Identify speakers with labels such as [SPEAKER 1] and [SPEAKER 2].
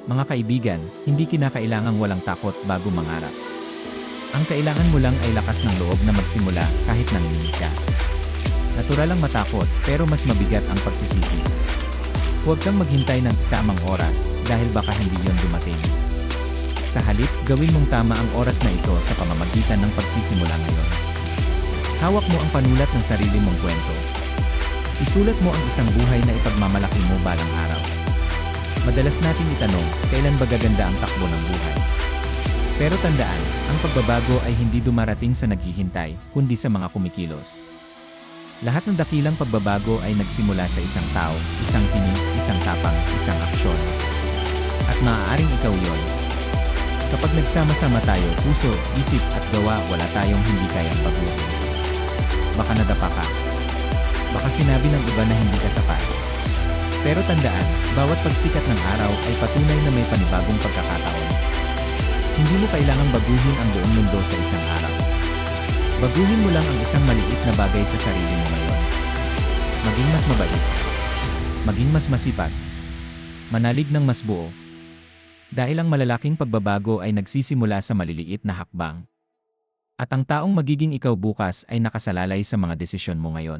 [SPEAKER 1] Mga kaibigan, hindi kinakailangang walang takot bago mangarap. Ang kailangan mo lang ay lakas ng loob na magsimula kahit nangingi ka. Natural lang matakot, pero mas mabigat ang pagsisisi. Huwag kang maghintay ng tamang oras dahil baka hindi yon dumating. Sa halip, gawin mong tama ang oras na ito sa pamamagitan ng pagsisimula ngayon. Hawak mo ang panulat ng sarili mong kwento. Isulat mo ang isang buhay na ipagmamalaki mo balang araw. Madalas nating itanong, kailan ba gaganda ang takbo ng buhay? Pero tandaan, ang pagbabago ay hindi dumarating sa naghihintay, kundi sa mga kumikilos. Lahat ng dakilang pagbabago ay nagsimula sa isang tao, isang tinig, isang tapang, isang aksyon. At maaaring ikaw yon. Kapag nagsama-sama tayo, puso, isip at gawa, wala tayong hindi kayang baguhin. Baka nadapa ka. Baka sinabi ng iba na hindi ka sapat. Pero tandaan, bawat pagsikat ng araw ay patunay na may panibagong pagkakataon. Hindi mo kailangang baguhin ang buong mundo sa isang araw. Baguhin mo lang ang isang maliit na bagay sa sarili mo ngayon. Maging mas mabait. Maging mas masipag. Manalig ng mas buo. Dahil ang malalaking pagbabago ay nagsisimula sa maliliit na hakbang. At ang taong magiging ikaw bukas ay nakasalalay sa mga desisyon mo ngayon.